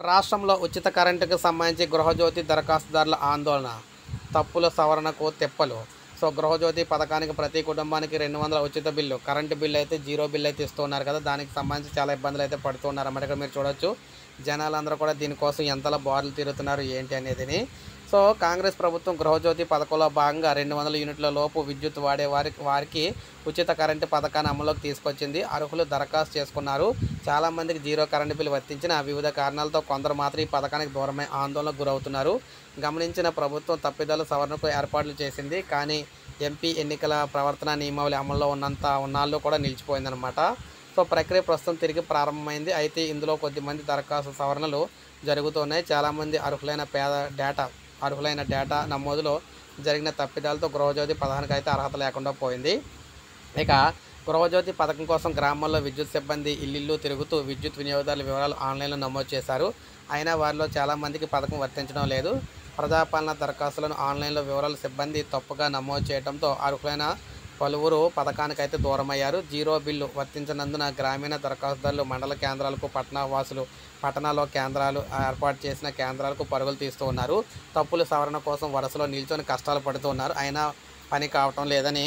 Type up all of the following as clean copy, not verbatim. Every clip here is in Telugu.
రాష్ట్రంలో ఉచిత కరెంటుకు సంబంధించి గృహజ్యోతి దరఖాస్తుదారుల ఆందోళన, తప్పుల సవరణకు తెప్పలు. గృహజ్యోతి పథకానికి ప్రతి కుటుంబానికి 200 ఉచిత బిల్లు, కరెంటు బిల్లు అయితే 0 బిల్లు అయితే ఇస్తున్నారు కదా. దానికి సంబంధించి చాలా ఇబ్బందులు అయితే పడుతున్నారు అన్నమాట. ఇక్కడ మీరు చూడొచ్చు, జనాలందరూ కూడా దీనికోసం ఎంతలా బారులు తీరుతున్నారు ఏంటి అనేదిని. కాంగ్రెస్ ప్రభుత్వం గృహజ్యోతి పథకంలో భాగంగా 200 యూనిట్ల లోపు విద్యుత్ వాడే వారికి ఉచిత కరెంటు పథకాన్ని అమలులోకి తీసుకొచ్చింది. అర్హులు దరఖాస్తు చేసుకున్నారు. చాలామందికి 0 కరెంటు బిల్లు వర్తించిన వివిధ కారణాలతో కొందరు మాత్రం ఈ పథకానికి దూరమై ఆందోళనకు గురవుతున్నారు. గమనించిన ప్రభుత్వం తప్పిదాల సవరణకు ఏర్పాట్లు చేసింది. కానీ ఎంపీ ఎన్నికల ప్రవర్తన నియమావళి అమల్లో ఉన్నాళ్ళు కూడా నిలిచిపోయిందనమాట. ప్రక్రియ ప్రస్తుతం తిరిగి ప్రారంభమైంది. అయితే ఇందులో కొద్దిమంది దరఖాస్తు సవరణలు జరుగుతున్నాయి. చాలామంది అర్హులైన డేటా నమోదులో జరిగిన తప్పిదాలతో గృహజ్యోతి పథకానికి అయితే అర్హత లేకుండా పోయింది. ఇక గృహజ్యోతి పథకం కోసం గ్రామాల్లో విద్యుత్ సిబ్బంది ఇల్లు తిరుగుతూ విద్యుత్ వినియోగదారుల వివరాలు ఆన్లైన్లో నమోదు చేశారు. అయినా వారిలో చాలామందికి పథకం వర్తించడం లేదు. ప్రజాపాలన దరఖాస్తులను ఆన్లైన్లో వివరాలు సిబ్బంది తప్పుగా నమోదు చేయడంతో అర్హులైన పలువురు పథకానికైతే దూరమయ్యారు. 0 బిల్లు వర్తించినందున గ్రామీణ దరఖాస్తుదారులు మండల కేంద్రాలకు, పట్టణాల్లో కేంద్రాలు ఏర్పాటు చేసిన కేంద్రాలకు పరుగులు తీస్తూ ఉన్నారు. తప్పుల సవరణ కోసం వరుసలో నిల్చొని కష్టాలు పడుతూ ఉన్నారు. అయినా పని కావటం లేదని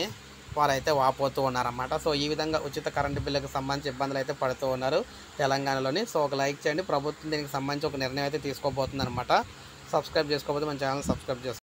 వారైతే వాపోతూ ఉన్నారన్నమాట. ఈ విధంగా ఉచిత కరెంటు బిల్లుకు సంబంధించి ఇబ్బందులు అయితే పడుతూ ఉన్నారు తెలంగాణలోని. ఒక లైక్ చేయండి. ప్రభుత్వం దీనికి సంబంధించి ఒక నిర్ణయం అయితే తీసుకోబోతుంది అనమాట. సబ్స్క్రైబ్ చేసుకోకపోతే మన ఛానల్ సబ్స్క్రైబ్ చేసుకోండి.